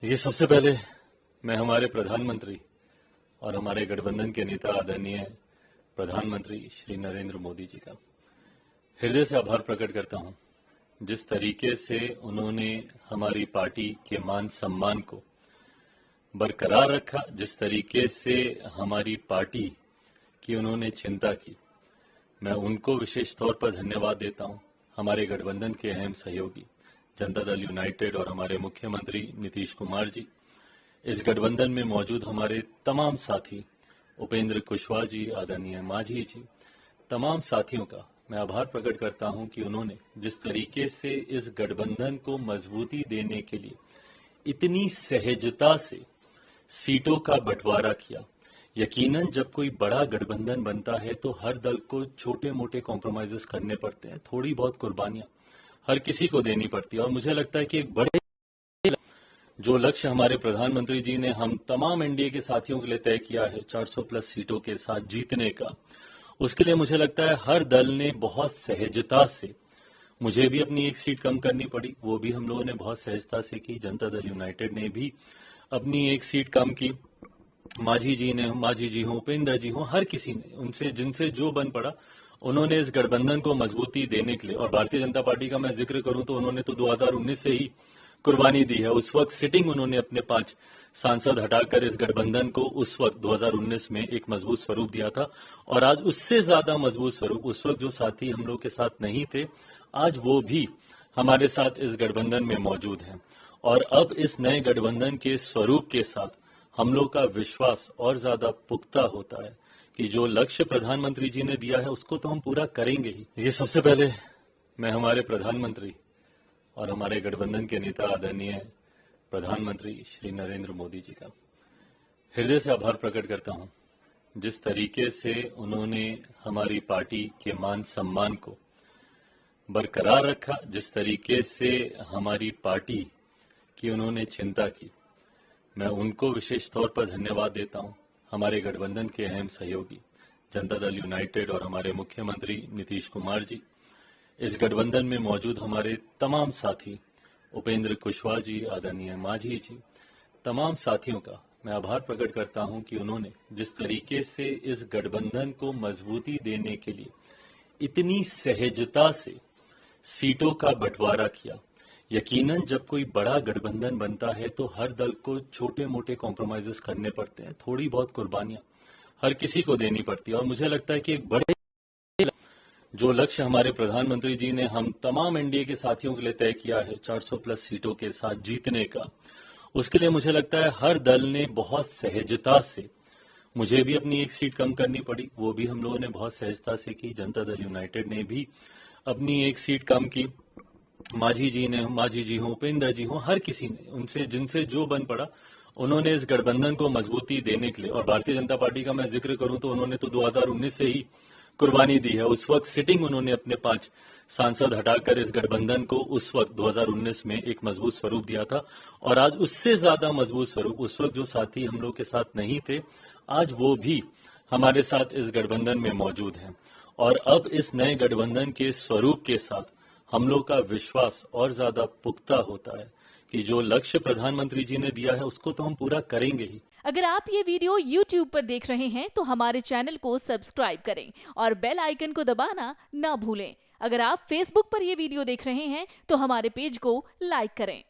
ये सबसे पहले मैं हमारे प्रधानमंत्री और हमारे गठबंधन के नेता आदरणीय प्रधानमंत्री श्री नरेंद्र मोदी जी का हृदय से आभार प्रकट करता हूं। जिस तरीके से उन्होंने हमारी पार्टी के मान सम्मान को बरकरार रखा, जिस तरीके से हमारी पार्टी की उन्होंने चिंता की, मैं उनको विशेष तौर पर धन्यवाद देता हूं। हमारे गठबंधन के अहम सहयोगी जनता दल यूनाइटेड और हमारे मुख्यमंत्री नीतीश कुमार जी, इस गठबंधन में मौजूद हमारे तमाम साथी उपेंद्र कुशवाहा जी, आदरणीय मांझी जी, तमाम साथियों का मैं आभार प्रकट करता हूं कि उन्होंने जिस तरीके से इस गठबंधन को मजबूती देने के लिए इतनी सहजता से सीटों का बंटवारा किया। यकीनन जब कोई बड़ा गठबंधन बनता है तो हर दल को छोटे मोटे कॉम्प्रोमाइजेस करने पड़ते हैं, थोड़ी बहुत कुर्बानियां हर किसी को देनी पड़ती है। और मुझे लगता है कि एक बड़े जो लक्ष्य हमारे प्रधानमंत्री जी ने हम तमाम एनडीए के साथियों के लिए तय किया है 400 प्लस सीटों के साथ जीतने का, उसके लिए मुझे लगता है हर दल ने बहुत सहजता से, मुझे भी अपनी एक सीट कम करनी पड़ी, वो भी हम लोगों ने बहुत सहजता से की। जनता दल यूनाइटेड ने भी अपनी एक सीट कम की। मांझी जी हों, उपेंद्र जी हों, हर किसी ने उनसे जिनसे जो बन पड़ा उन्होंने इस गठबंधन को मजबूती देने के लिए। और भारतीय जनता पार्टी का मैं जिक्र करूं तो उन्होंने तो 2019 से ही कुर्बानी दी है। उस वक्त सिटिंग उन्होंने अपने 5 सांसद हटाकर इस गठबंधन को उस वक्त 2019 में एक मजबूत स्वरूप दिया था। और आज उससे ज्यादा मजबूत स्वरूप, उस वक्त जो साथी हम लोग के साथ नहीं थे, आज वो भी हमारे साथ इस गठबंधन में मौजूद हैं। और अब इस नए गठबंधन के स्वरूप के साथ हम लोग का विश्वास और ज्यादा पुख्ता होता है कि जो लक्ष्य प्रधानमंत्री जी ने दिया है उसको तो हम पूरा करेंगे ही। ये सबसे पहले मैं हमारे प्रधानमंत्री और हमारे गठबंधन के नेता आदरणीय प्रधानमंत्री श्री नरेंद्र मोदी जी का हृदय से आभार प्रकट करता हूं। जिस तरीके से उन्होंने हमारी पार्टी के मान सम्मान को बरकरार रखा, जिस तरीके से हमारी पार्टी की उन्होंने चिंता की, मैं उनको विशेष तौर पर धन्यवाद देता हूं। हमारे गठबंधन के अहम सहयोगी जनता दल यूनाइटेड और हमारे मुख्यमंत्री नीतीश कुमार जी, इस गठबंधन में मौजूद हमारे तमाम साथी उपेंद्र कुशवाहा जी, आदरणीय मांझी जी, तमाम साथियों का मैं आभार प्रकट करता हूं कि उन्होंने जिस तरीके से इस गठबंधन को मजबूती देने के लिए इतनी सहजता से सीटों का बंटवारा किया। यकीनन जब कोई बड़ा गठबंधन बनता है तो हर दल को छोटे मोटे कॉम्प्रोमाइजेस करने पड़ते हैं, थोड़ी बहुत कुर्बानियां हर किसी को देनी पड़ती है। और मुझे लगता है कि एक बड़े जो लक्ष्य हमारे प्रधानमंत्री जी ने हम तमाम एनडीए के साथियों के लिए तय किया है 400 प्लस सीटों के साथ जीतने का, उसके लिए मुझे लगता है हर दल ने बहुत सहजता से, मुझे भी अपनी एक सीट कम करनी पड़ी, वो भी हम लोगों ने बहुत सहजता से की। जनता दल यूनाइटेड ने भी अपनी एक सीट कम की। मांझी जी हों, उपेंद्र जी हों, हर किसी ने उनसे जिनसे जो बन पड़ा उन्होंने इस गठबंधन को मजबूती देने के लिए। और भारतीय जनता पार्टी का मैं जिक्र करूं तो उन्होंने तो 2019 से ही कुर्बानी दी है। उस वक्त सिटिंग उन्होंने अपने 5 सांसद हटाकर इस गठबंधन को उस वक्त 2019 में एक मजबूत स्वरूप दिया था। और आज उससे ज्यादा मजबूत स्वरूप, उस वक्त जो साथी हम लोग के साथ नहीं थे, आज वो भी हमारे साथ इस गठबंधन में मौजूद हैं। और अब इस नए गठबंधन के स्वरूप के साथ हम लोग का विश्वास और ज्यादा पुख्ता होता है कि जो लक्ष्य प्रधानमंत्री जी ने दिया है उसको तो हम पूरा करेंगे ही। अगर आप ये वीडियो YouTube पर देख रहे हैं तो हमारे चैनल को सब्सक्राइब करें और बेल आइकन को दबाना ना भूलें। अगर आप Facebook पर ये वीडियो देख रहे हैं तो हमारे पेज को लाइक करें।